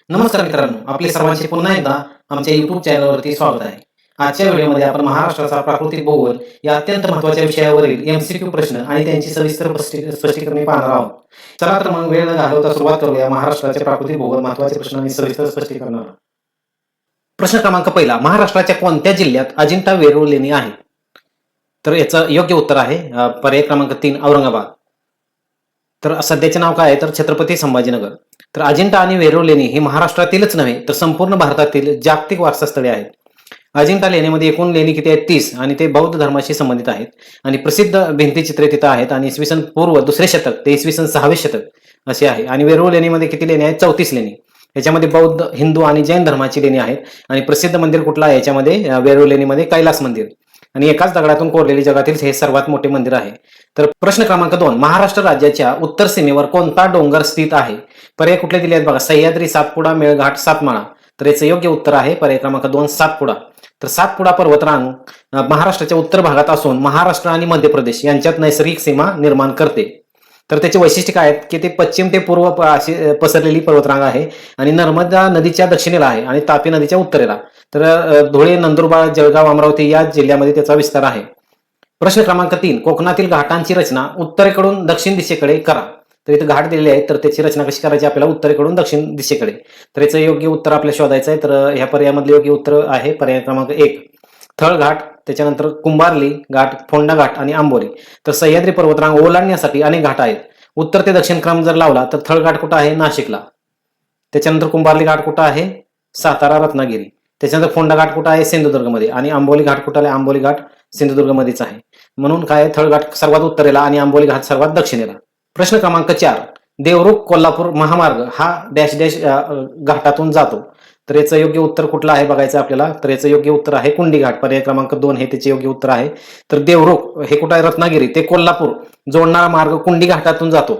नमस्कार मित्रांनो, आपले सर्वांचे पुन्हा एकदा आमच्या YouTube चॅनलवरती स्वागत आहे. आजच्या व्हिडिओमध्ये आपण महाराष्ट्राचा प्राकृतिक भूगोल या अत्यंत महत्त्वाच्या विषयावरील MCQ प्रश्न आणि त्यांची सविस्तर स्पष्टीकरणे पाहणार आहोत. चला तर मग वेळ न घालवता सुरुवात करूया महाराष्ट्राचे प्राकृतिक भूगोल महत्त्वाचे प्रश्न आणि सविस्तर स्पष्टीकरण. प्रश्न क्रमांक पहिला, महाराष्ट्राच्या कोणत्या जिल्ह्यात अजिंठा वेरूळ लेणी आहेत? तर याचं योग्य उत्तर आहे पर्याय क्रमांक 3 औरंगाबाद. तर सध्याचे नाव काय आहे तर छत्रपती संभाजीनगर. तर अजिंठा आणि वेरूळ लेणी ही महाराष्ट्रातीलच नव्हे तर संपूर्ण भारतातील जागतिक वारसास्थळे आहेत. अजिंठा लेणीमध्ये एकूण लेणी किती आहेत 30 आणि ते बौद्ध धर्माशी संबंधित आहेत आणि प्रसिद्ध भिंतीचित्रे तिथं आहेत आणि इसवी सन पूर्व 2रे शतक ते इसवी सन 6वे शतक असे आहे. आणि वेरूळ लेणीमध्ये किती लेणी आहेत 34 लेणी. याच्यामध्ये बौद्ध, हिंदू आणि जैन धर्माची लेणी आहेत आणि प्रसिद्ध मंदिर कुठलं आहे याच्यामध्ये वेरूळ लेणीमध्ये कैलास मंदिर आणि एकाच दगडातून कोरलेले जगातील हे सर्वात मोठे मंदिर आहे. तर प्रश्न क्रमांक 2, महाराष्ट्र राज्याच्या उत्तर सीमेवर कोणता डोंगर स्थित आहे? पर्याय कुठले दिले आहेत बघा, सह्याद्री, सातपुडा, मेळघाट, सातमाळा. तर याचं योग्य उत्तर आहे पर्याय क्रमांक 2 सातपुडा. तर सातपुडा पर्वतरांग महाराष्ट्राच्या उत्तर भागात असून महाराष्ट्र आणि मध्य प्रदेश यांच्यात नैसर्गिक सीमा निर्माण करते. तर त्याचे वैशिष्ट्य काय आहेत की ते पश्चिम ते पूर्व अशी पसरलेली पर्वतरांग आहे आणि नर्मदा नदीच्या दक्षिणेला आहे आणि तापी नदीच्या उत्तरेला. तर धुळे, नंदुरबार, जळगाव, अमरावती या जिल्ह्यामध्ये त्याचा विस्तार आहे. प्रश्न क्रमांक 3, कोकणातील घाटांची रचना उत्तरेकडून दक्षिण दिशेकडे करा. तर इथे घाट दिलेले आहेत तर त्याची रचना कशी करायची आपल्याला उत्तरेकडून दक्षिण दिशेकडे. तर याचं योग्य उत्तर आपल्याला शोधायचं आहे. तर ह्या पर्यायामधले योग्य उत्तर आहे पर्याय क्रमांक 1 थळघाट, त्याच्यानंतर कुंभारली घाट, फोंडा घाट आणि आंबोली. तर सह्याद्री पर्वतरांग ओलांडण्यासाठी अनेक घाट आहेत. उत्तर ते दक्षिण क्रम जर लावला तर थळघाट कुठं आहे नाशिकला, त्याच्यानंतर कुंभारली घाट कुठं आहे सातारा रत्नागिरी, त्याच्यानंतर फोंडा घाट कुठं आहे सिंधुदुर्गमध्ये आणि आंबोली घाट कुठं आहे आंबोली घाट सिंधुदुर्गमध्येच आहे. म्हणून काय थळघाट सर्वात उत्तरेला आणि आंबोली घाट सर्वात दक्षिणेला. प्रश्न क्रमांक 4, देवरुख कोल्हापूर महामार्ग हा डॅश डॅश घाटातून जातो. तर याचं योग्य उत्तर कुठलं आहे बघायचं आपल्याला. तर याचं योग्य उत्तर आहे कुंडी घाट. पर्याय क्रमांक 2 हे त्याचे योग्य उत्तर आहे. तर देवरुख हे कुठं आहे रत्नागिरी ते कोल्हापूर जोडणारा मार्ग कुंडी घाटातून जातो.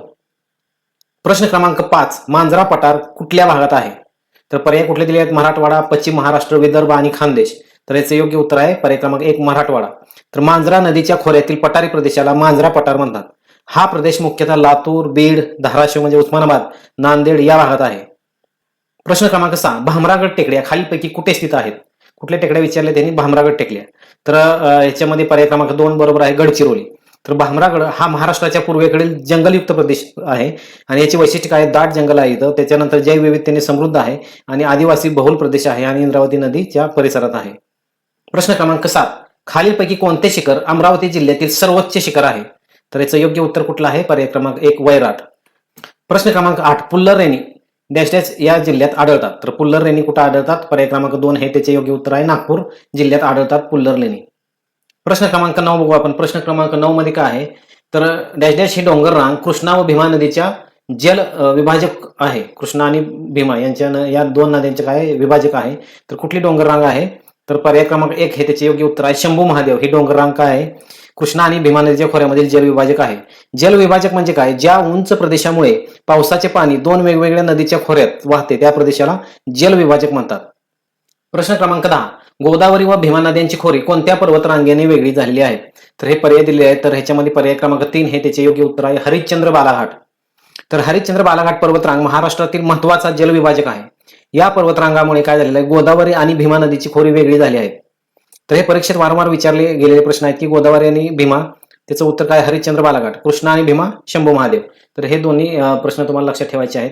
प्रश्न क्रमांक 5, मांजरा पठार कुठल्या भागात आहे? तर पर्याय कुठले दिले आहेत मराठवाडा, पश्चिम महाराष्ट्र, विदर्भ आणि खानदेश. तर याचे योग्य उत्तर आहे पर्याय क्रमांक 1 मराठवाडा. तर मांजरा नदीच्या खोऱ्यातील पठारी प्रदेशाला मांजरा पठार म्हणतात. हा प्रदेश मुख्यतः लातूर, बीड, धाराशिव म्हणजे उस्मानाबाद, नांदेड या भागात आहे. प्रश्न क्रमांक 6, भामरागड टेकड्या खालीलपैकी कुठे स्थित आहेत? कुठल्या टेकड्या विचारल्या त्यांनी भामरागड टेकड्या. तर याच्यामध्ये पर्याय क्रमांक 2 बरोबर आहे गडचिरोली. तर भामरागड हा महाराष्ट्राच्या पूर्वेकडील जंगलयुक्त प्रदेश आहे आणि याची वैशिष्ट्य काय, दाट जंगल आहे इथं, त्याच्यानंतर जैवविविधतेने समृद्ध आहे आणि आदिवासी बहुल प्रदेश आहे आणि इंद्रावती नदीच्या परिसरात आहे. प्रश्न क्रमांक 7, खालीलपैकी कोणते शिखर अमरावती जिल्ह्यातील सर्वोच्च शिखर आहे? तर याचं योग्य उत्तर कुठलं आहे पर्याय क्रमांक 1 वैराट. प्रश्न क्रमांक 8, पुल्लर रेणी डॅश डॅश या जिल्ह्यात आढळतात. तर पुल्लर रेणी कुठे आढळतात? पर्याय क्रमांक 2 हे त्याचे योग्य उत्तर आहे नागपूर जिल्ह्यात आढळतात पुल्लर लेणी. प्रश्न क्रमांक 9 बघू आपण. प्रश्न क्रमांक 9 मध्ये काय आहे तर डॅश डॅश ही डोंगर रांग कृष्णा व भीमा नदीच्या जल विभाजक आहे. कृष्णा आणि भीमा यांच्या या दोन नद्यांचे काय विभाजक आहे. तर कुठली डोंगर रांग आहे? तर पर्याय क्रमांक 1 हे त्याचे योग्य उत्तर आहे शंभू महादेव. ही डोंगर रांग काय आहे कृष्णा आणि भीमा नदीच्या खोऱ्यामधील जल विभाजक आहे. जल विभाजक म्हणजे काय, ज्या उंच प्रदेशामुळे पावसाचे पाणी दोन वेगवेगळ्या नदीच्या खोऱ्यात वाहते त्या प्रदेशाला जल विभाजक म्हणतात. प्रश्न क्रमांक 10, गोदावरी व भीमा नद्यांची खोरी कोणत्या पर्वतरांगेने वेगळी झालेली आहे? तर हे पर्याय दिले आहेत. तर ह्याच्यामध्ये पर्याय क्रमांक 3 हे त्याचे योग्य उत्तर आहे हरिश्चंद्र बालाघाट. तर हरिश्चंद्र बालाघाट पर्वतरांग महाराष्ट्रातील महत्वाचा जल विभाजक आहे. या पर्वतरांगामुळे काय झालेलं आहे गोदावरी आणि भीमा नदीची खोरी वेगळी झाली आहे. तर हे परीक्षेत वारंवार विचारले गेलेले प्रश्न आहेत की गोदावरी आणि भीमा त्याचं उत्तर काय हरिश्चंद्र बालाघाट, कृष्णा आणि भीमा शंभू महादेव. तर हे दोन्ही प्रश्न तुम्हाला लक्षात ठेवायचे आहेत.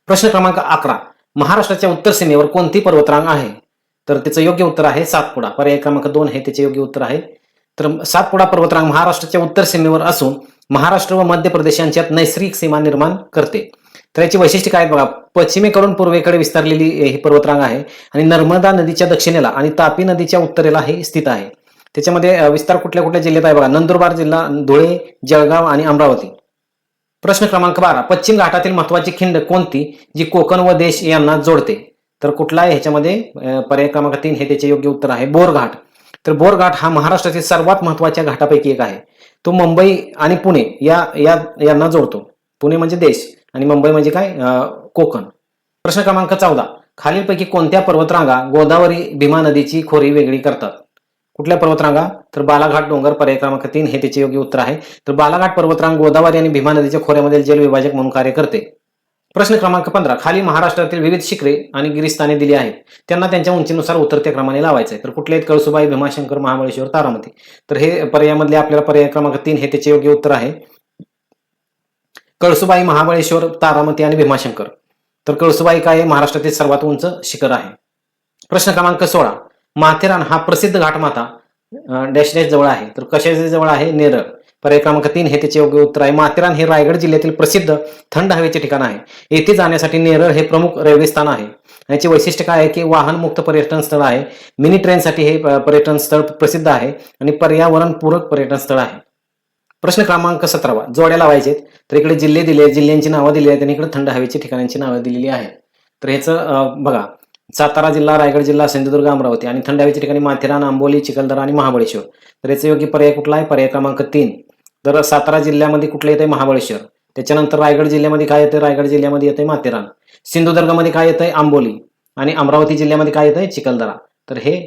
प्रश्न क्रमांक 11, महाराष्ट्राच्या उत्तर सीमेवर कोणती पर्वतरांग आहे? तर त्याचं योग्य उत्तर आहे सातपुडा. पर्याय क्रमांक 2 हे त्याचे योग्य उत्तर आहे. तर सातपुडा पर्वतरांग महाराष्ट्राच्या उत्तर सीमेवर असून महाराष्ट्र व मध्य प्रदेश यांच्यात नैसर्गिक सीमा निर्माण करते. तर याची वैशिष्ट्य काय बघा, पश्चिमेकडून पूर्वेकडे विस्तारलेली ही पर्वतरांग आहे आणि नर्मदा नदीच्या दक्षिणेला आणि तापी नदीच्या उत्तरेला हे स्थित आहे. त्याच्यामध्ये विस्तार कुठल्या कुठल्या जिल्ह्यात आहे बघा, नंदुरबार जिल्हा, धुळे, जळगाव आणि अमरावती. प्रश्न क्रमांक 12, पश्चिम घाटातील महत्वाची खिंड कोणती जी कोकण व देश यांना जोडते? तर कुठला आहे ह्याच्यामध्ये पर्याय क्रमांक 3 हे त्याचे योग्य उत्तर आहे बोरघाट. तर बोरघाट हा महाराष्ट्रातील सर्वात महत्वाच्या घाटापैकी एक आहे. तो मुंबई आणि पुणे यांना जोडतो. पुणे म्हणजे देश आणि मुंबई म्हणजे काय कोकण. प्रश्न क्रमांक 14, खालीलपैकी कोणत्या पर्वतरांगा गोदावरी भीमा नदीची खोरी वेगळी करतात? कुठल्या पर्वतरांगा? तर बालाघाट डोंगर. पर्याय क्रमांक 3 हे त्याचे योग्य उत्तर आहे. तर बालाघाट पर्वतरांग गोदावरी आणि भीमा नदीच्या खोऱ्यामधील जल विभाजक म्हणून कार्य करते. प्रश्न क्रमांक 15. खाली महाराष्ट्रातील विविध शिखरे आणि गिरीस्थाने दिली आहेत. त्यांना त्यांच्या उंचीनुसार उतरत्या क्रमाने लावायचं आहे. तर कुठले आहेत? कळसुबाई, भीमाशंकर, महाबळेश्वर, तारामती. तर हे पर्यायामधले आपल्याला पर्याय क्रमांक 3 हे त्याचे योग्य उत्तर आहे. कळसुबाई, महाबळेश्वर, तारामती आणि भीमाशंकर. तर कळसुबाई काय आहे? महाराष्ट्रातील सर्वात उंच शिखर आहे. प्रश्न क्रमांक 16. माथेरान हा प्रसिद्ध घाटमाथा डॅश डॅश जवळ आहे. तर कशाच्या जवळ आहे? नेरळ. पर्याय क्रमांक 3 हे त्याचे योग्य उत्तर आहे. माथेरान हे रायगड जिल्ह्यातील प्रसिद्ध थंड हवेचे ठिकाण आहे. येथे जाण्यासाठी नेरळ हे प्रमुख रेल्वे स्थान आहे. याचे वैशिष्ट्य काय आहे की वाहनमुक्त पर्यटन स्थळ आहे. मिनी ट्रेनसाठी हे पर्यटन स्थळ प्रसिद्ध आहे आणि पर्यावरणपूरक पर्यटन स्थळ आहे. प्रश्न क्रमांक 17. जोड्या लावायचे. तर इकडे जिल्हे दिले, जिल्ह्यांची नावं दिली आहेत आणि इकडे थंड हवेची ठिकाणांची नावं दिलेली आहेत. तर ह्याचं बघा, सातारा जिल्हा, रायगड जिल्हा, सिंधुदुर्ग, अमरावती आणि थंड हवेच्या ठिकाणी माथेरान, आंबोली, चिखलदरा आणि महाबळेश्वर. तर याचा योग्य पर्याय कुठला आहे? पर्याय क्रमांक 3. तर सातारा जिल्ह्यामध्ये कुठलं येतंय? महाबळेश्वर. त्याच्यानंतर रायगड जिल्ह्यामध्ये काय येतंय? रायगड जिल्ह्यामध्ये येतंय माथेरान. सिंधुदुर्गमध्ये काय येतंय? आंबोली. आणि अमरावती जिल्ह्यामध्ये काय येतंय? चिखलदरा. तर हे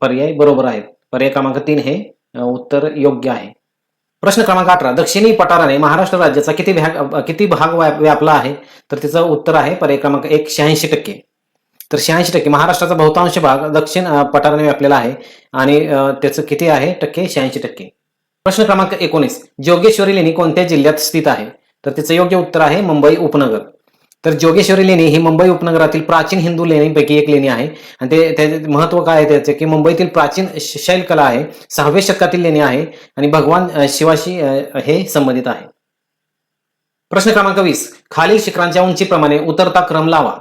पर्याय बरोबर आहेत. पर्याय क्रमांक 3 हे उत्तर योग्य आहे. प्रश्न क्रमांक 18. दक्षिणी पठाराने महाराष्ट्र राज्याचा किती भाग व्यापला आहे? तर त्याचं उत्तर आहे पर्याय क्रमांक 1 86%. तर 86% महाराष्ट्राचा बहुतांश भाग दक्षिण पठाराने व्यापलेला आहे आणि त्याचं किती आहे टक्के? 86%. प्रश्न क्रमांक 19. जोगेश्वरी लेणी कोणत्या जिल्ह्यात स्थित आहे? तर त्याचं योग्य उत्तर आहे मुंबई उपनगर. तर जोगेश्वरी लेणी ही मुंबई उपनगरातील प्राचीन हिंदू लेणीपैकी एक लेणी आहे आणि त्याचे महत्व काय आहे त्याचे की मुंबईतील प्राचीन शैलकला आहे. 6व्या शतकातील लेणी आहे आणि भगवान शिवाशी हे संबंधित आहे. प्रश्न क्रमांक 20. खालील शिखरांच्या उंचीप्रमाणे उतरता क्रम लावा.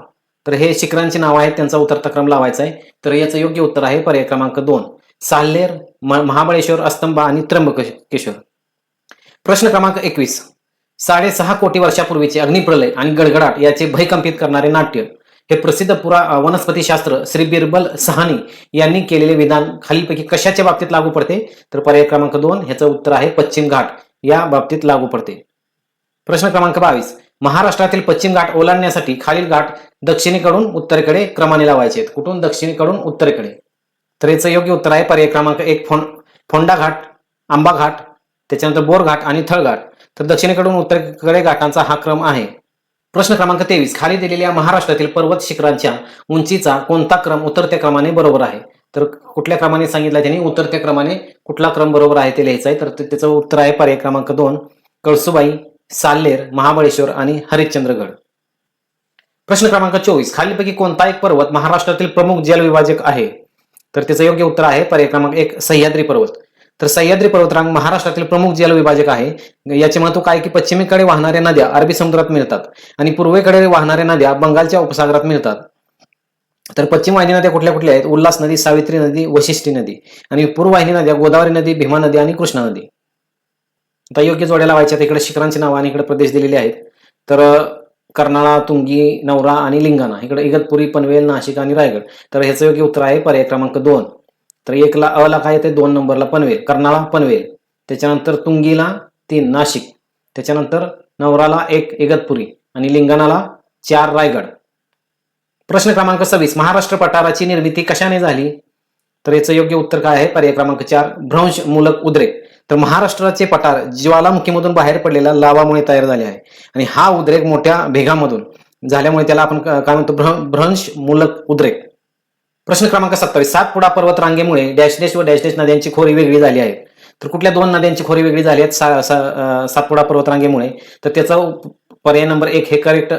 तर हे शिखरांची नाव आहेत, त्यांचा उतरता क्रम लावायचा आहे. तर याचं योग्य उत्तर आहे पर्याय क्रमांक 2 साल्हेर, महाबळेश्वर, अस्तंबा आणि त्र्यंबकेश्वर. प्रश्न क्रमांक 21. 6.5 कोटी वर्षापूर्वीचे अग्निप्रलय आणि गडगडाट याचे भयकंपित करणारे नाट्य हे प्रसिद्ध वनस्पतीशास्त्र श्री बिरबल सहानी यांनी केलेले विधान खालीलपैकी कशाच्या बाबतीत लागू पडते? तर पर्याय क्रमांक 2 ह्याचं उत्तर आहे पश्चिम घाट या बाबतीत लागू पडते. प्रश्न क्रमांक 22. महाराष्ट्रातील पश्चिम घाट ओलांडण्यासाठी खालील घाट दक्षिणेकडून उत्तरेकडे क्रमाने लावायचे आहेत. कुठून? दक्षिणेकडून उत्तरेकडे. तर याचं योग्य उत्तर आहे पर्याय क्रमांक 1 फोंडा घाट, आंबा घाट, त्याच्यानंतर बोर घाट आणि थळ घाट. तर दक्षिणेकडून उत्तरेकडे घाटांचा हा क्रम आहे. प्रश्न क्रमांक 23. खाली दिलेल्या महाराष्ट्रातील पर्वत शिखरांच्या उंचीचा कोणता क्रम उतरत्या क्रमाने बरोबर आहे? तर कुठल्या क्रमाने सांगितलं त्यांनी? उतरत्या क्रमाने कुठला क्रम बरोबर आहे ते लिहायचं आहे. तर त्याचं उत्तर आहे पर्याय क्रमांक 2 कळसुबाई, साल्हेर, महाबळेश्वर आणि हरिश्चंद्रगड. प्रश्न क्रमांक 24. खालीलपैकी कोणता एक पर्वत महाराष्ट्रातील प्रमुख जलविभाजक आहे? तर त्याचं योग्य उत्तर आहे पर्याय क्रमांक 1 सह्याद्री पर्वत. तर सह्याद्री पर्वतरांग महाराष्ट्रातील प्रमुख जलविभाजक आहे. याचे महत्व काय की पश्चिमेकडे वाहणाऱ्या नद्या अरबी समुद्रात मिळतात आणि पूर्वेकडे वाहणाऱ्या नद्या बंगालच्या उपसागरात मिळतात. तर पश्चिम वाहिनी नद्या कुठल्या कुठल्या आहेत? उल्हास नदी, सावित्री नदी, वशिष्ठी नदी. आणि पूर्ववाहिनी नद्या गोदावरी नदी, भीमा नदी आणि कृष्णा नदी. आता योग्य जोड्या लावायच्या. इकडे शिखरांची नावं आणि इकडे प्रदेश दिलेले आहेत. तर कर्नाळा, तुंगी, नवरा आणि लिंगाणा. इकडे इगतपुरी, पनवेल, नाशिक आणि रायगड. तर ह्याचं योग्य उत्तर आहे पर्याय क्रमांक 2. तर 1 ला अ ला काय येते? 2 नंबरला पनवेल, कर्नाळा पनवेल. त्याच्यानंतर तुंगीला 3 नाशिक, त्याच्यानंतर नवराला 1 इगतपुरी आणि लिंगाणाला 4 रायगड. प्रश्न क्रमांक 26. महाराष्ट्र पठाराची निर्मिती कशाने झाली? तर याचं योग्य उत्तर काय आहे? पर्याय क्रमांक 4 भ्रंश मूलक उद्रेक. तर महाराष्ट्राचे पठार ज्वालामुखीमधून बाहेर पडलेल्या लावामुळे तयार झाले आहे आणि हा उद्रेक मोठ्या भेगामधून झाल्यामुळे त्याला आपण काय म्हणतो? भ्रंश मूलक उद्रेक. प्रश्न क्रमांक 27. सातपुडा पर्वत रांगेमुळे डॅश डॅश व डॅश डॅश नद्यांची खोरी वेगळी झाली आहे. तर कुठल्या 2 नद्यांची खोरी वेगळी झाली आहेत सातपुडा पर्वत रांगेमुळे? तर त्याचा पर्याय नंबर 1 हे करेक्ट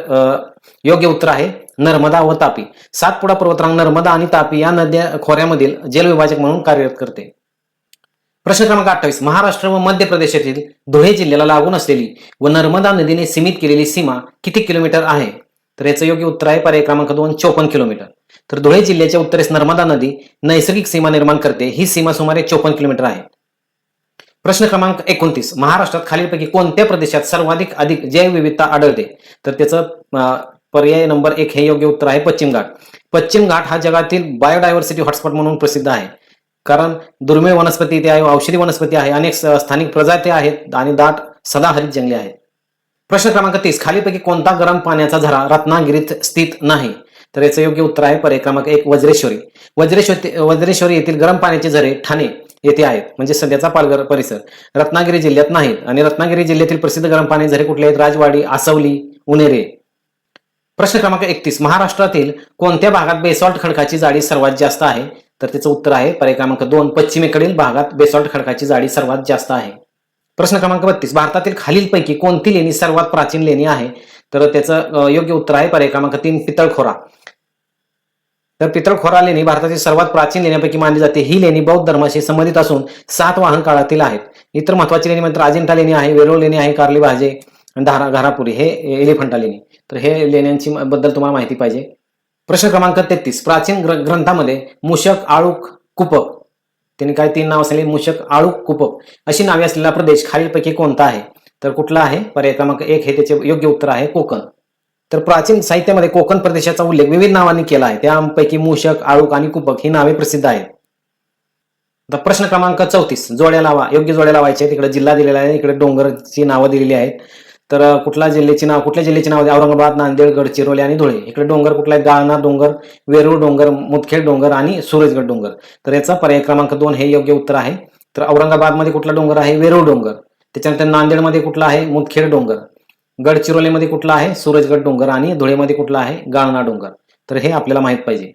योग्य उत्तर आहे नर्मदा व तापी. सातपुडा पर्वतरांग नर्मदा आणि तापी या नद्या खोऱ्यामधील जलविभाजक म्हणून कार्यरत करते. प्रश्न क्रमांक 28. महाराष्ट्र व मध्य प्रदेशातील धुळे जिल्ह्याला लागून असलेली व नर्मदा नदीने सीमित केलेली सीमा किती किलोमीटर आहे? तर याचं योग्य उत्तर आहे पर्याय क्रमांक 2 54 किलोमीटर. तर धुळे जिल्ह्याच्या उत्तरेस नर्मदा नदी नैसर्गिक सीमा निर्माण करते. ही सीमा सुमारे 54 किलोमीटर आहे. प्रश्न क्रमांक 29. महाराष्ट्रात खालीलपैकी कोणत्या प्रदेशात सर्वाधिक जैवविविधता आढळते? तर त्याचं पर्याय नंबर 1 हे योग्य उत्तर आहे पश्चिम घाट. पश्चिम घाट हा जगातील बायोडायव्हर्सिटी हॉटस्पॉट म्हणून प्रसिद्ध आहे. कारण दुर्मिळ वनस्पती इथे आहे, औषधी वनस्पती आहे, अनेक स्थानिक प्रजाती आहेत आणि दाट सदाहरित जंगले आहेत. प्रश्न क्रमांक 30. खालीलपैकी कोणता गरम पाण्याचा झरा रत्नागिरीत स्थित नाही? तर याचं योग्य उत्तर आहे पर्याय क्रमांक 1 वज्रेश्वरी. वज्रेश्वरी येथील गरम पाण्याचे झरे ठाणे येथे आहेत, म्हणजे सध्याचा पालघर परिसर. रत्नागिरी जिल्ह्यात नाहीत आणि रत्नागिरी जिल्ह्यातील प्रसिद्ध गरम पाणी झरे कुठले आहेत? राजवाडी, आसवली, उनेरे. प्रश्न क्रमांक 31, महाराष्ट्रातील कोणत्या भागात बेसॉल्ट खडकाची जाडी सर्वात जास्त आहे? तर त्याचं उत्तर आहे पर्याय क्रमांक 2, पश्चिमेकडील भागात बेसॉल्ट खडकाची जाडी सर्वात जास्त आहे. प्रश्न क्रमांक 32, भारतातील खालीलपैकी कोणती लेणी सर्वात प्राचीन लेणी आहे? तर त्याचं योग्य उत्तर आहे पर्याय क्रमांक 3, पितळखोरा. तर पितळखोरा लेणी भारतातील सर्वात प्राचीन लेण्यांपैकी मानली जाते. ही लेणी बौद्ध धर्माशी संबंधित असून सातवाहन काळातील आहेत. इतर महत्वाची लेणी म्हणजे अजिंठा लेणी आहे, वेरूळ लेणी आहे, कार्ली भाजे, घारापुरी हे एलिफंटा लेणी. तर हे लेण्यांची बद्दल तुम्हाला माहिती पाहिजे. प्रश्न क्रमांक 33, प्राचीन ग्रंथामध्ये मूषक, आळूक, कुपक, त्यांनी काय 3 नाव असलेले मूषक, आळूक, कुपक अशी नावे असलेला प्रदेश खालीलपैकी कोणता आहे? तर कुठला आहे? पर्याय क्रमांक 1 हे त्याचे योग्य उत्तर आहे कोकण. तर प्राचीन साहित्यामध्ये कोकण प्रदेशाचा उल्लेख विविध नावांनी केला आहे. त्यापैकी मूषक, आळूक आणि कुपक ही नावे प्रसिद्ध आहेत. आता प्रश्न क्रमांक 34, जोड्या लावा. योग्य जोड्या लावायच्या. तिकडे जिल्हा दिलेला आहे, इकडे डोंगरची नावं दिलेली आहेत. तर कुठल्या जिल्ह्याची नाव? औरंगाबाद, नांदेड, गडचिरोली आणि धुळे. इकडे डोंगर कुठला आहे? गाळना डोंगर, वेरूळ डोंगर, मुदखेड डोंगर आणि सूरजगड डोंगर. तर याचा पर्याय क्रमांक 2 हे योग्य उत्तर आहे. तर औरंगाबादमध्ये कुठला डोंगर आहे? वेरूळ डोंगर. त्याच्यानंतर नांदेडमध्ये कुठला आहे? मुदखेड डोंगर. गडचिरोलीमध्ये कुठला आहे? सूरजगड डोंगर. आणि धुळेमध्ये कुठला आहे? गाळना डोंगर. तर हे आपल्याला माहित पाहिजे.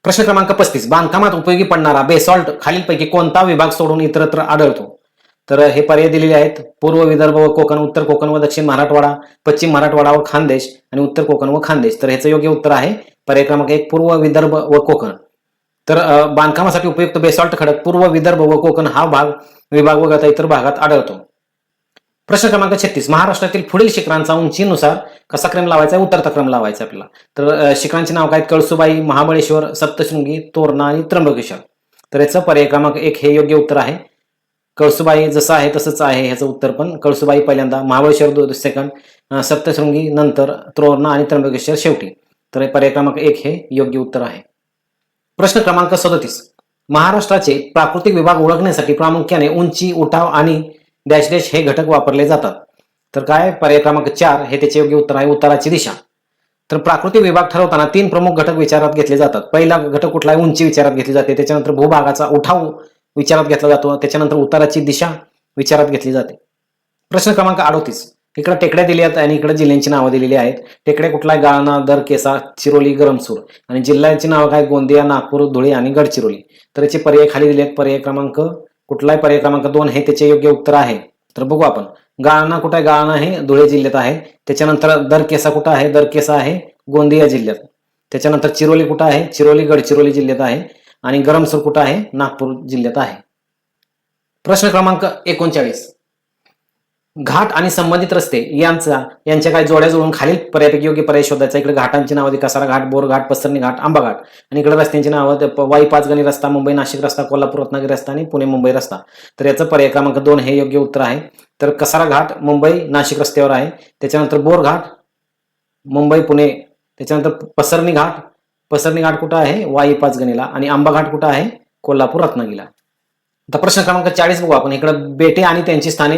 प्रश्न क्रमांक 35, बांधकामात उपयोगी पडणारा बेसॉल्ट खालीलपैकी कोणता विभाग सोडून इतरत्र आढळतो? तर हे पर्याय दिलेले आहेत. पूर्व विदर्भ व कोकण, उत्तर कोकण व दक्षिण मराठवाडा, पश्चिम मराठवाडा व खानदेश आणि उत्तर कोकण व खानदेश. तर ह्याचं योग्य उत्तर आहे पर्याय क्रमांक 1, पूर्व विदर्भ व कोकण. तर बांधकामासाठी उपयुक्त बेसॉल्ट खडक पूर्व विदर्भ व कोकण हा विभाग वगळता इतर भागात आढळतो. प्रश्न क्रमांक 36, महाराष्ट्रातील पुढील शिखरांचा उंचीनुसार कसा क्रम लावायचा? उतरता क्रम लावायचा आपल्याला. तर शिखरांची नाव काय? कळसुबाई, महाबळेश्वर, सप्तशृंगी, तोरणा आणि त्र्यंबकेश्वर. तर याचं पर्याय क्रमांक 1 हे योग्य उत्तर आहे. कळसुबाई जसं आहे तसंच आहे ह्याचं उत्तर पण. कळसुबाई पहिल्यांदा, महाबळेश्वर सेकंड, सप्तशृंगी नंतर, तोरणा आणि त्र्यंबकेश्वर शेवटी. तर पर्याय क्रमांक 1 हे योग्य उत्तर आहे. प्रश्न क्रमांक 37, महाराष्ट्राचे प्राकृतिक विभाग ओळखण्यासाठी प्रामुख्याने उंची, उठाव आणि डॅश डॅश हे घटक वापरले जातात. तर काय? पर्याय क्रमांक 4 हे त्याचे योग्य उत्तर आहे, उताराची दिशा. तर प्राकृतिक विभाग ठरवताना 3 प्रमुख घटक विचारात घेतले जातात. पहिला घटक कुठला आहे? उंची विचारात घेतली जाते. त्याच्यानंतर भूभागाचा उठाव विचारात घेतला जातो. त्याच्यानंतर उताराची दिशा विचारात घेतली जाते. प्रश्न क्रमांक 38, इकडे टेकड्या दिल्या आहेत आणि इकडे जिल्ह्यांची नावं दिलेली आहेत. टेकड्या कुठला आहे? गाळना, दरकेसा, चिरोली, गरमसूर. आणि जिल्ह्यांची नावं काय? गोंदिया, नागपूर, धुळे आणि गडचिरोली. तर याचे पर्याय खाली दिले आहेत. पर्याय क्रमांक कुठला आहे? पर्याय क्रमांक 2 हे त्याचे योग्य उत्तर आहे. तर बघू आपण. गाळना कुठं आहे? गाळना हे धुळे जिल्ह्यात आहे. त्याच्यानंतर दरकेसा कुठं आहे? दरकेसा आहे गोंदिया जिल्ह्यात. त्याच्यानंतर चिरोली कुठं आहे? चिरोली गडचिरोली जिल्ह्यात आहे. आणि गरमसूर कुठं आहे? नागपूर जिल्ह्यात आहे. प्रश्न क्रमांक 39, घाट आणि संबंधित रस्ते यांच्या काही जोड्या जोडून खालील पर्यायपैकी योग्य पर्याय शोधायचा. इकडे घाटांची नावं, कसारा घाट, बोर घाट, पसरणी घाट, आंबा घाट. आणि इकडे रस्त्यांची नावं, वाई पाचगणी रस्ता, मुंबई नाशिक रस्ता, कोल्हापूर रत्नागिरी रस्ता आणि पुणे मुंबई रस्ता. तर याचं पर्याय क्रमांक 2 हे योग्य उत्तर आहे. तर कसारा घाट मुंबई नाशिक रस्त्यावर आहे. त्याच्यानंतर बोर घाट मुंबई पुणे. त्याच्यानंतर पसरणी घाट कुठं आहे? वाई पाचगणीला. आणि आंबा घाट कुठं आहे? कोल्हापूर रत्नागिरीला. आता प्रश्न क्रमांक 40 बघू आपण. इकडे बेटे आणि त्यांची स्थाने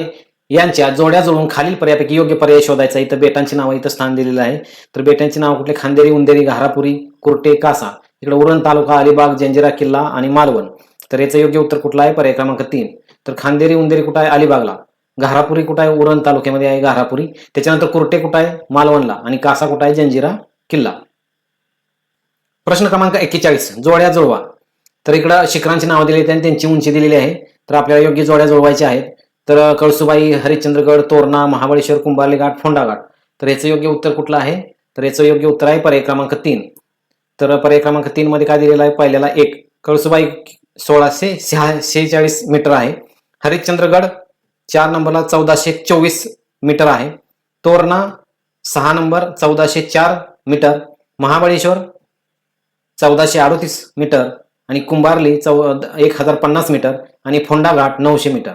यांच्या जोड्या जोडून खालील पर्यायपैकी योग्य पर्याय शोधायचा. इथं बेटांची नावं इथं स्थान दिलेलं आहे. तर बेटांची नाव कुठले? खांदेरी, उंदेरी, घारापुरी, कुर्टे, कासा. इकडे उरण तालुका, अलिबाग, जंजिरा किल्ला आणि मालवण. तर याचं योग्य उत्तर कुठलं आहे? पर्याय क्रमांक 3. तर खांदेरी, उंदेरी कुठं आहे? अलिबागला. घारापुरी कुठं आहे? उरण तालुक्यामध्ये आहे घारापुरी. त्याच्यानंतर कुर्टे कुठं आहे? मालवणला. आणि कासा कुठं आहे? जंजिरा किल्ला. प्रश्न क्रमांक 41, जोड्या जुळवा. तर इकडं शिखरांची नावं दिलेली आणि त्यांची उंची दिलेली आहे. तर आपल्याला योग्य जोड्या जुळवायच्या आहेत. तर कळसुबाई, हरिश्चंद्रगड, तोरणा, महाबळेश्वर, कुंभारली घाट, फोंडा घाट. तर याचं योग्य उत्तर कुठलं आहे? तर याचं योग्य उत्तर आहे पर्याय क्रमांक 3. तर पर्याय क्रमांक 3 मध्ये काय दिलेलं आहे? पहिल्याला 1 कळसुबाई 1646 मीटर आहे. हरिश्चंद्रगड 4 नंबरला 1424 मीटर आहे. Torna 6 number 1404 metre. Mahabaleshwar 1438 metre. आणि कुंभारली 1050 मीटर. आणि फोंडा घाट 900 मीटर.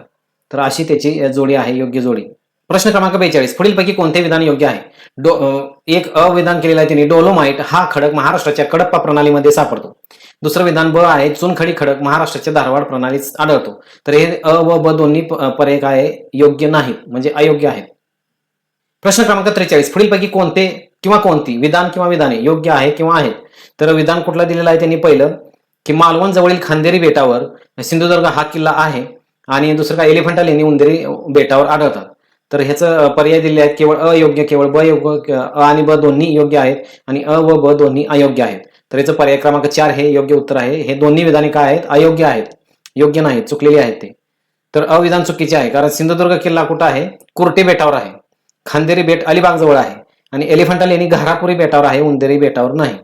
तर अशी त्याची जोडी आहे, योग्य जोडी. प्रश्न क्रमांक 42, पुढीलपैकी कोणते विधान योग्य आहे? एक अविधान केलेलं आहे त्यांनी, डोलोमाइट हा खडक महाराष्ट्राच्या कडप्पा प्रणालीमध्ये सापडतो. दुसरं विधान ब आहे, चुनखडी खडक महाराष्ट्राच्या धारवाड प्रणालीत आढळतो. तर हे अ व ब दोन्ही पर्याय काय आहे? योग्य नाहीत, म्हणजे अयोग्य आहेत. प्रश्न क्रमांक 43, पुढीलपैकी कोणते किंवा कोणती विधान किंवा विधाने योग्य आहे किंवा आहेत? तर विधान कुठलं दिलेलं आहे त्यांनी? पहिलं की मालवण जवळील खांदेरी बेटावर सिंधुदुर्ग हा किल्ला आहे. आणि दुसरं काय? एलिफंटा लेणी उंदेरी बेटावर आढळतात. तर ह्याचं पर्याय दिले आहेत केवळ अयोग्य, केवळ ब योग्य, अ आणि ब दोन्ही योग्य आहेत आणि अ व ब दोन्ही अयोग्य आहेत. तर याचं पर्याय क्रमांक 4 हे योग्य उत्तर आहे. हे दोन्ही विधाने काय आहेत? अयोग्य आहेत, योग्य नाहीत, चुकलेली आहेत ते. तर अविधान चुकीचे आहे, कारण सिंधुदुर्ग किल्ला कुठं आहे? कुर्टी बेटावर आहे. खांदेरी बेट अलिबाग जवळ आहे आणि एलिफंटा लेणी घारापुरी बेटावर आहे, उंदेरी बेटावर नाही.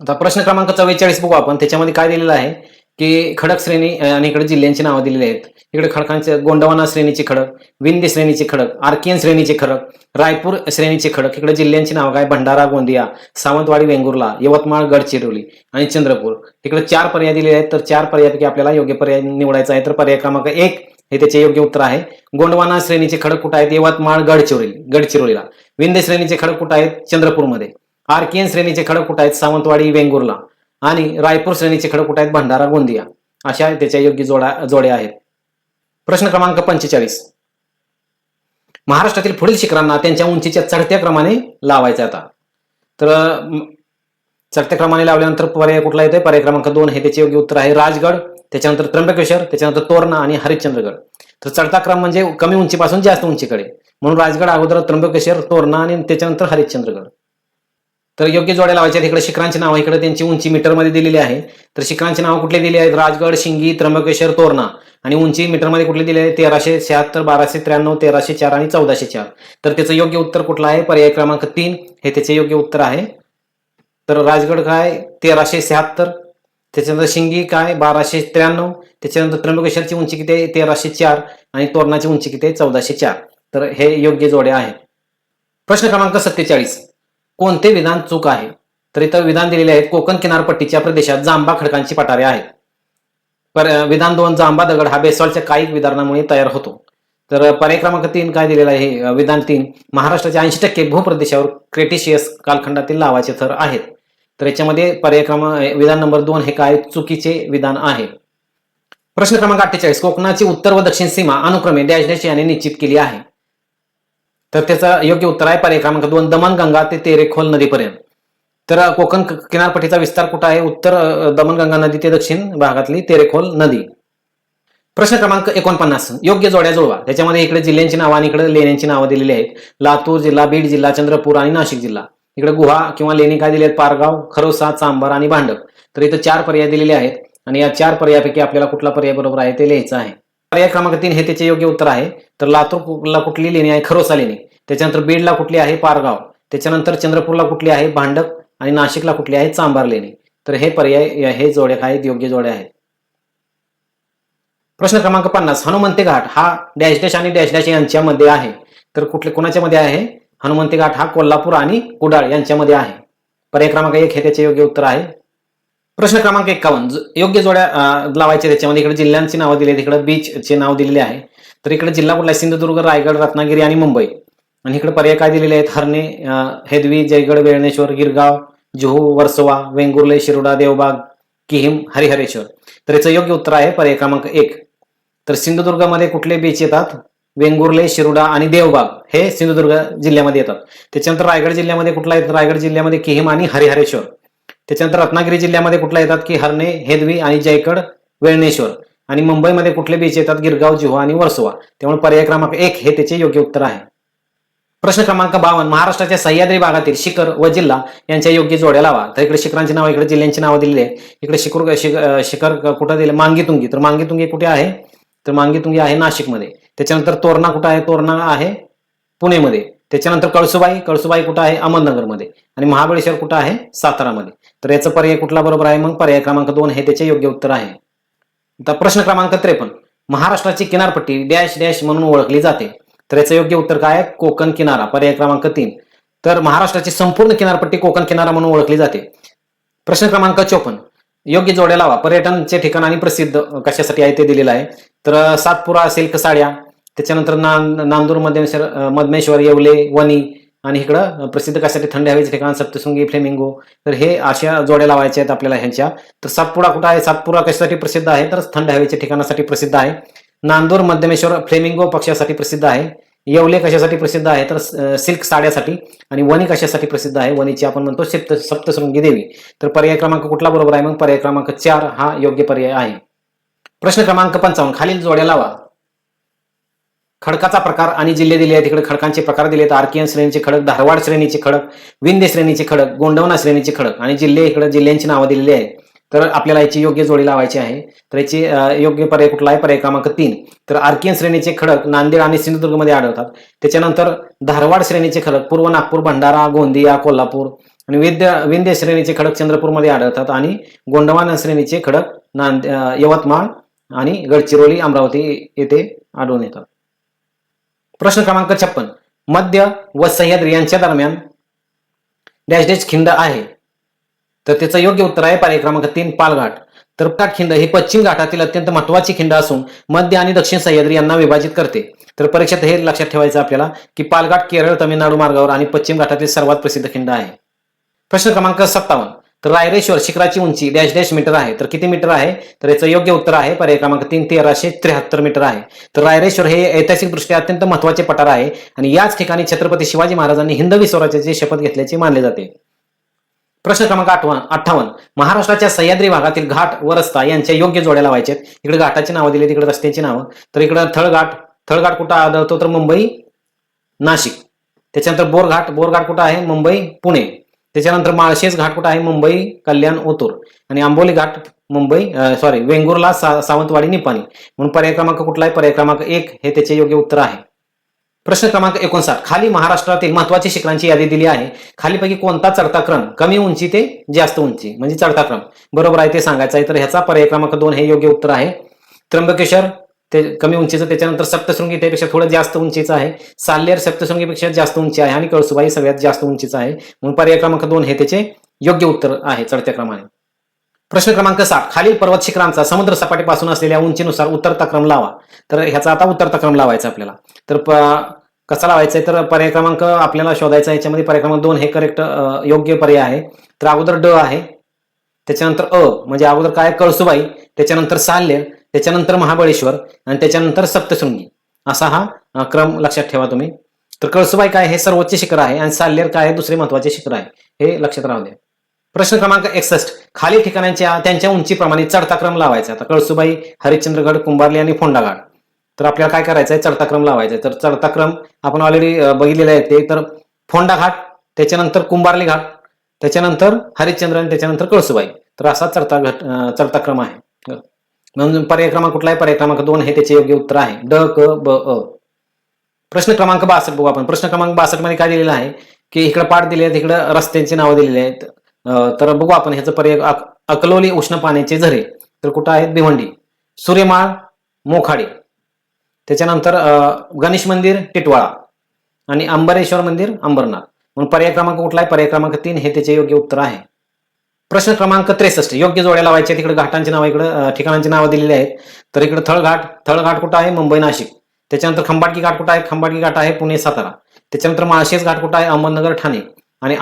आता प्रश्न क्रमांक 44 बघू आपण. त्याच्यामध्ये काय दिलेलं आहे की खडक श्रेणी आणि इकडे जिल्ह्यांची नावं दिलेली आहेत. इकडे खडकांचे गोंडवाना श्रेणीचे खडक, विंध्य श्रेणीचे खडक, आर्कियन श्रेणीचे खडक, रायपूर श्रेणीचे खडक. इकडे जिल्ह्यांची नावं काय? भंडारा, गोंदिया, सावंतवाडी, वेंगुर्ला, यवतमाळ, गडचिरोली आणि चंद्रपूर. इकडे 4 पर्याय दिलेले आहेत. तर 4 पर्यायापैकी आपल्याला योग्य पर्याय निवडायचा आहे. तर पर्याय क्रमांक 1 हे त्याचे योग्य उत्तर आहे. गोंडवाना श्रेणीचे खडक कुठे आहेत? यवतमाळ, गडचिरोलीला. विंध्य श्रेणीचे खडक कुठे आहेत? चंद्रपूरमध्ये. आर्कियन श्रेणीचे खडक कुठे आहेत? सावंतवाडी, वेंगुर्ला. आणि रायपूर श्रेणीचे खडक कुठे आहेत? भंडारा, गोंदिया. अशा त्याच्या योग्य जोड्या आहेत. प्रश्न क्रमांक 45. महाराष्ट्रातील पुढील शिखरांना त्यांच्या उंचीच्या चढत्या क्रमाने लावायचे आता. तर चढत्या क्रमाने लावल्यानंतर पर्याय कुठला येतोय? पर्याय क्रमांक 2 हे त्याचे योग्य उत्तर आहे. राजगड, त्याच्यानंतर त्र्यंबकेश्वर, त्याच्यानंतर तोरणा आणि हरिश्चंद्रगड. तर चढता क्रम म्हणजे कमी उंचीपासून जास्त उंचीकडे, म्हणून राजगड अगोदर, त्र्यंबकेश्वर, तोरणा आणि त्याच्यानंतर हरिश्चंद्रगड. तर योग्य जोड्या लावायच्या. इकडे शिखरांची नावं, इकडे त्यांची उंची मीटरमध्ये दिलेली आहे. तर शिखरांची नावं कुठली दिली आहेत? राजगड, शिंगी, त्र्यंबकेश्वर, तोरणा. आणि उंची मीटरमध्ये कुठली दिली आहे? 1376, 1293, 1304 आणि 1404. तर त्याचं योग्य उत्तर कुठलं आहे? पर्याय क्रमांक 3 हे त्याचे योग्य उत्तर आहे. तर राजगड काय? 1376. त्याच्यानंतर शिंगी काय? 1293. त्याच्यानंतर त्र्यंबकेश्वरची उंची किती आहे? 1304 आणि तोरणाची उंची किती आहे? 1404. तर हे योग्य जोड्या आहेत. प्रश्न क्रमांक 47. कोणते विधान चूक आहे? तर इथं विधान दिलेले आहेत. कोकण किनारपट्टीच्या प्रदेशात जांबा खडकांची पठारे आहेत. विधान 2, जांबा दगड हा बेसॉल्टच्या कायिक विदारणामुळे तयार होतो. तर पर्याय क्रमांक 3 काय दिलेला आहे? विधान 3, महाराष्ट्राच्या 80% भूप्रदेशावर क्रेटेशियस कालखंडातील लावाचे थर आहेत. तर याच्यामध्ये विधान नंबर 2 हे काय? चुकीचे विधान आहे. प्रश्न क्रमांक 48. कोकणाची उत्तर व दक्षिण सीमा अनुक्रमे डॅश डॅश याने निश्चित केली आहे. तर त्याचं योग्य उत्तर आहे पर्याय क्रमांक 2, दमणगंगा ते तेरेखोल नदीपर्यंत. तर कोकण किनारपट्टीचा विस्तार कुठं आहे? उत्तर दमणगंगा नदी ते दक्षिण भागातली तेरेखोल नदी. प्रश्न क्रमांक 49. योग्य जोड्या जुळवा. त्याच्यामध्ये इकडे जिल्ह्यांची नावं आणि इकडे लेण्यांची नावं दिलेली आहेत. लातूर जिल्हा, बीड जिल्हा, चंद्रपूर आणि नाशिक जिल्हा. इकडे गुहा किंवा लेणी काय दिली आहेत? पारगाव, खरोसा, चांभार आणि भांडप. तर इथं 4 पर्याय दिलेले आहेत आणि या 4 पर्यायापैकी आपल्याला कुठला पर्याय बरोबर आहे ते लिहायचं आहे. पर्याय क्रमांक 3 हे त्याचे योग्य उत्तर आहे. तर लातूरला कुठली लेणी आहे? खरोसा लेणी. त्याच्यानंतर बीडला कुठली आहे? पारगाव. त्याच्यानंतर चंद्रपूरला कुठली आहे? भांडप. आणि नाशिकला कुठली आहे? चांभार लेणी. तर हे पर्याय, हे जोड्या आहेत, योग्य जोड्या आहेत. प्रश्न क्रमांक 50. हनुमंते घाट हा डॅश डॅश आणि डॅश डॅश यांच्यामध्ये आहे. तर कोणाच्या मध्ये आहे? हनुमंते घाट हा कोल्हापूर आणि कुडाळ यांच्यामध्ये आहे. पर्याय क्रमांक 1 हे त्याचे योग्य उत्तर आहे. प्रश्न क्रमांक 51. योग्य जोड्या लावायचे. त्याच्यामध्ये इकडे जिल्ह्यांची नावं दिली आहेत, इकडे बीचचे नाव दिलेले आहे. तर इकडे जिल्हा कुठला आहे? सिंधुदुर्ग, रायगड, रत्नागिरी आणि मुंबई. आणि इकडे पर्याय काय दिलेले आहेत? हरणे, हेदवी, जयगड, वेळणेश्वर, गिरगाव, जुहू, वर्सोवा, वेंगुर्ले, शिरोडा, देवबाग, किहिम, हरिहरेश्वर. तर याचं योग्य उत्तर आहे पर्याय क्रमांक 1. तर सिंधुदुर्गमध्ये कुठले बीच येतात? वेंगुर्ले, शिरोडा आणि देवबाग हे सिंधुदुर्ग जिल्ह्यामध्ये येतात. त्याच्यानंतर रायगड जिल्ह्यामध्ये कुठला येतात? रायगड जिल्ह्यामध्ये किहिम आणि हरिहरेश्वर. त्याच्यानंतर रत्नागिरी जिल्ह्यामध्ये कुठला येतात? की हरणे, हेदवी आणि जयगड, वेळणेश्वर. आणि मुंबईमध्ये कुठले बीच येतात? गिरगाव, जुहू आणि वर्सोवा. त्यामुळे पर्याय क्रमांक 1 हे त्याचे योग्य उत्तर आहे. प्रश्न क्रमांक 52. महाराष्ट्राच्या सह्याद्री भागातील शिखर व जिल्हा यांच्या योग्य जोड्या लावा. तर इकडे शिखरांची नावं, इकडे जिल्ह्यांची नावं दिलेली आहे. इकडे शिखर कुठं दिले? मांगीतुंगी. तर मांगीतुंगी कुठे आहे? तर मांगीतुंगी आहे नाशिकमध्ये. त्याच्यानंतर तोरणा कुठं आहे? तोरणा आहे पुणेमध्ये. त्याच्यानंतर कळसुबाई कुठं आहे? अहमदनगरमध्ये. आणि महाबळेश्वर कुठं आहे? सातारामध्ये. तर याचा पर्याय कुठला बरोबर आहे? मग पर्याय क्रमांक 2 हे त्याचे योग्य उत्तर आहे. आता प्रश्न क्रमांक 53. महाराष्ट्राची किनारपट्टी डॅश डॅश म्हणून ओळखली जाते. तर याचं योग्य उत्तर काय? कोकण किनारा. पर्याय क्रमांक 3. तर महाराष्ट्राची संपूर्ण किनारपट्टी कोकण किनारा म्हणून ओळखली जाते. प्रश्न क्रमांक 54. योग्य जोड्या लावा. पर्यटनचे ठिकाण आणि प्रसिद्ध कशासाठी आहे ते दिलेलं आहे. तर सातपुरा सिल्क साड्या, त्याच्यानंतर नांदूर, मधमेश्वर, येवले, वणी. आणि इकडं प्रसिद्ध कशासाठी? थंड हवेचे ठिकाण, सप्तशृंगी, फ्लेमिंगो. तर हे अशा जोड्या लावायच्या आहेत आपल्याला ह्यांच्या. तर सातपुडा कुठं आहे? सातपुरा कशासाठी प्रसिद्ध आहे? तर थंड हवेच्या ठिकाणासाठी प्रसिद्ध आहे. नांदूर, मध्यमेश्वर, फ्लेमिंगो पक्षासाठी प्रसिद्ध आहे. येवले कशासाठी प्रसिद्ध आहे? तर सिल्क साड्यासाठी. आणि वणी कशासाठी प्रसिद्ध आहे? वणीची आपण म्हणतो सप्तशृंगी देवी. तर पर्याय क्रमांक कुठला बरोबर आहे? मग पर्याय क्रमांक 4 हा योग्य पर्याय आहे. प्रश्न क्रमांक 55. खालील जोड्या लावा. खडकाचा प्रकार आणि जिल्हे दिले आहेत. तिकडे खडकांचे प्रकार दिले आहेत. आर्कियन श्रेणीचे खडक, धारवाड श्रेणीचे खडक, विंध्य श्रेणीचे खडक, गोंडवना श्रेणीचे खडक आणि जिल्हे इकडे जिल्ह्यांची नावं दिलेली आहेत. तर आपल्याला याची योग्य जोडी लावायची आहे. तर याची योग्य पर्याय कुठला आहे? पर्याय क्रमांक 3. तर आर्कियन श्रेणीचे खडक नांदेड आणि सिंधुदुर्गमध्ये आढळतात. त्याच्यानंतर धारवाड श्रेणीचे खडक पूर्व नागपूर, भंडारा, गोंदिया, कोल्हापूर आणि विंध्य श्रेणीचे खडक चंद्रपूरमध्ये आढळतात आणि गोंडवाना श्रेणीचे खडक यवतमाळ आणि गडचिरोली, अमरावती येथे आढळून येतात. प्रश्न क्रमांक 56. मध्य व सह्याद्री यांच्या दरम्यान डॅश डॅश खिंड आहे. तर त्याचं योग्य उत्तर आहे पर्याय क्रमांक 3 पालघाट. तर पालघाट खिंड ही पश्चिम घाटातील अत्यंत महत्वाची खिंड असून मध्य आणि दक्षिण सह्याद्री यांना विभाजित करते. तर परीक्षेत हे लक्षात ठेवायचं आपल्याला की पालघाट केरळ तामिळनाडू मार्गावर आणि पश्चिम घाटातील सर्वात प्रसिद्ध खिंड आहे. प्रश्न क्रमांक 57. तर रायरेश्वर शिखराची उंची डॅश डॅश मीटर आहे. तर किती मीटर आहे? तर याचं योग्य उत्तर आहे पर्याय क्रमांक 3 1373 मीटर आहे. तर रायरेश्वर हे ऐतिहासिकदृष्ट्या अत्यंत महत्वाचे पठार आहे आणि याच ठिकाणी छत्रपती शिवाजी महाराजांनी हिंदवी स्वराज्याची शपथ घेतल्याचे मानले जाते. प्रश्न क्रमांक 58. महाराष्ट्राच्या सह्याद्री भागातील घाट व रस्ता यांच्या योग्य जोड्या लावायच्या. इकडे घाटाची नावं दिली, तिकडे रस्त्याची नावं. तर इकडे थळघाट कुठं आढळतो? तर मुंबई नाशिक. त्याच्यानंतर बोरघाट कुठं आहे? मुंबई पुणे. त्याच्यानंतर माळशेज घाट कुठं आहे? मुंबई कल्याण ओतूर. आणि आंबोली घाट वेंगुर्ला सावंतवाडी निपाणी. म्हणून पर्याय क्रमांक कुठला आहे? पर्याय क्रमांक 1 हे त्याचे योग्य उत्तर आहे. प्रश्न क्रमांक 59. खाली महाराष्ट्रातील महत्वाच्या शिखरांची यादी दिली आहे. खालीपैकी कोणता चढता क्रम कमी उंची ते जास्त उंची म्हणजे चढता क्रम बरोबर आहे ते सांगायचं आहे. तर ह्याचा पर्याय क्रमांक 2 हे योग्य उत्तर आहे. त्र्यंबकेश्वर ते कमी उंचीचं, त्याच्यानंतर सप्तशृंगी त्यापेक्षा थोडं जास्त उंचीचं आहे. साल्हेर सप्तशृंगीपेक्षा जास्त उंची आहे आणि कळसुबाई सगळ्यात जास्त उंचीचं आहे. म्हणून पर्याय क्रमांक 2 हे त्याचे योग्य उत्तर आहे चढत्या क्रमाने. प्रश्न क्रमांक 60. खालील पर्वत शिखरांचा समुद्र सपाटीपासून असलेल्या उंचीनुसार उतरता क्रम लावा. तर ह्याचा आता उतरता क्रम लावायचा आपल्याला. तर कसा लावायचा आहे? तर पर्याय क्रमांक आपल्याला शोधायचा आहे. याच्यामध्ये पर्याय क्रमांक 2 हे करेक्ट योग्य पर्याय आहे. तर अगोदर ड आहे, त्याच्यानंतर म्हणजे अगोदर काय? कळसुबाई, त्याच्यानंतर साल्हेर, त्याच्यानंतर महाबळेश्वर आणि त्याच्यानंतर सप्तशृंगी असा हा क्रम लक्षात ठेवा तुम्ही. तर कळसुबाई काय? हे सर्वोच्च शिखर आहे आणि साल्हेर काय आहे? दुसरे महत्वाचे शिखर आहे. हे लक्षात राहू द्या. प्रश्न क्रमांक 61. खालील ठिकाणांच्या त्यांच्या उंचीप्रमाणे चढता क्रम लावायचा. आता कळसुबाई, हरिश्चंद्रगड, कुंभारली आणि फोंडाघाट. तर आपल्याला काय करायचं आहे? चढता क्रम लावायचा आहे. तर चढता क्रम आपण ऑलरेडी बघितलेला आहे ते. तर फोंडा घाट, त्याच्यानंतर कुंभारली घाट, त्याच्यानंतर हरिश्चंद्र आणि त्याच्यानंतर कळसुबाई. तर असा चढता क्रम आहे. म्हणून पर्याय क्रमांक कुठला आहे? पर्याय क्रमांक 2 हे त्याचे योग्य उत्तर आहे. ड क ब अ. प्रश्न क्रमांक 62 बघू आपण. प्रश्न क्रमांक 62 मध्ये काय दिलेलं आहे की इकडे पाठ दिले आहेत, इकडे रस्त्यांची नावं दिलेली आहेत. तर बघू आपण ह्याचं पर्याय. अकलोली उष्ण पाण्याचे झरे तर कुठं आहेत? भिवंडी. सूर्यमाळ मोखाडी, त्याच्यानंतर गणेश मंदिर टिटवाळा आणि अंबरेश्वर मंदिर अंबरनाथ. म्हणून पर्याय क्रमांक कुठला आहे? पर्याय क्रमांक 3 हे त्याचे योग्य उत्तर आहे. प्रश्न क्रमांक 63. योग्य जोड्या लावायच्या. तिकडे घाटांची नावं, इकडे ठिकाणांची नावं दिलेली आहेत. तर इकडे थळघाट कुठं आहे? मुंबई नाशिक. त्याच्यानंतर खंबाटकी घाट कुठं आहे? खंबाटकी घाट आहे पुणे सातारा. त्याच्यानंतर माळशेज घाट कुठं आहे? अहमदनगर ठाणे. आणि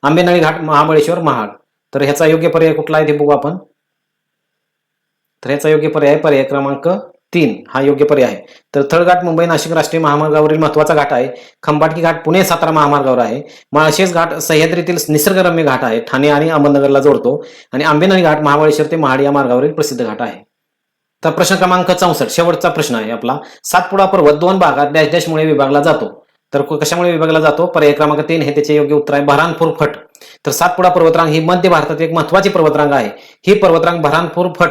आंबेनळी घाट महाबळेश्वर महाड. तर ह्याचा योग्य पर्याय कुठला आहे ते बघू आपण. तर ह्याचा योग्य पर्याय क्रमांक 3 हा योग्य पर्याय आहे. तर थळघाट मुंबई नाशिक राष्ट्रीय महामार्गावरील महत्वाचा घाट आहे. खंबाटकी घाट पुणे सातारा महामार्गावर आहे. माळशेज घाट सह्याद्रीतील निसर्गरम्य घाट आहे, ठाणे आणि अहमदनगरला जोडतो. आणि आंबेनळी घाट महाबळेश्वर ते महाड या मार्गावरील प्रसिद्ध घाट आहे. तर प्रश्न क्रमांक 64 शेवटचा प्रश्न आहे आपला. सातपुडा पर्वत 2 भागात डॅश डॅश मुळे विभागला जातो. तर कशामुळे विभागला जातो? पर्याय क्रमांक 3 हे त्याचे योग्य उत्तर आहे. बऱ्हाणपूर फट. तर सातपुडा पर्वतरांग ही मध्य भारतात एक महत्वाची पर्वतरांग आहे. ही पर्वतरांग बऱ्हाणपूर फट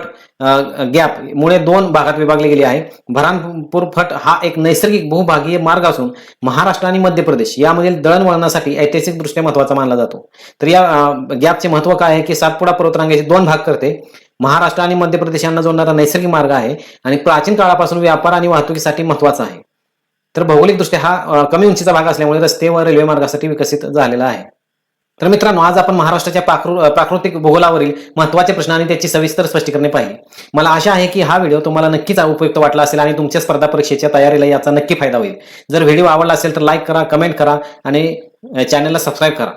गॅप मुळे 2 भागात विभागली गेली आहे. बऱ्हाणपूर फट हा एक नैसर्गिक बहुभागीय मार्ग असून महाराष्ट्र आणि मध्य प्रदेश यामधील दळणवळणासाठी ऐतिहासिकदृष्ट्या महत्वाचा मानला जातो. तर या गॅपचे महत्व काय आहे की सातपुडा पर्वतरांगेचे 2 भाग करते. महाराष्ट्र आणि मध्य प्रदेश यांना जोडणारा नैसर्गिक मार्ग आहे आणि प्राचीन काळापासून व्यापार आणि वाहतुकीसाठी महत्वाचा आहे. तर भौगोलिकदृष्ट्या हा कमी उंचीचा भाग असल्यामुळे रस्ते व रेल्वे मार्गासाठी विकसित झालेला आहे. तर मित्रांनो, आज आपण महाराष्ट्राच्या प्राकृतिक भूगोलावरील महत्त्वाचे प्रश्न आणि त्याची सविस्तर स्पष्टीकरणे पाहिली. मला आशा आहे की हा व्हिडिओ तुम्हाला नक्कीच उपयुक्त वाटला असेल आणि तुमच्या स्पर्धा परीक्षेच्या तयारीला याचा नक्की फायदा होईल. जर व्हिडिओ आवडला असेल तर लाईक करा, कमेंट करा आणि चॅनलला सबस्क्राईब करा.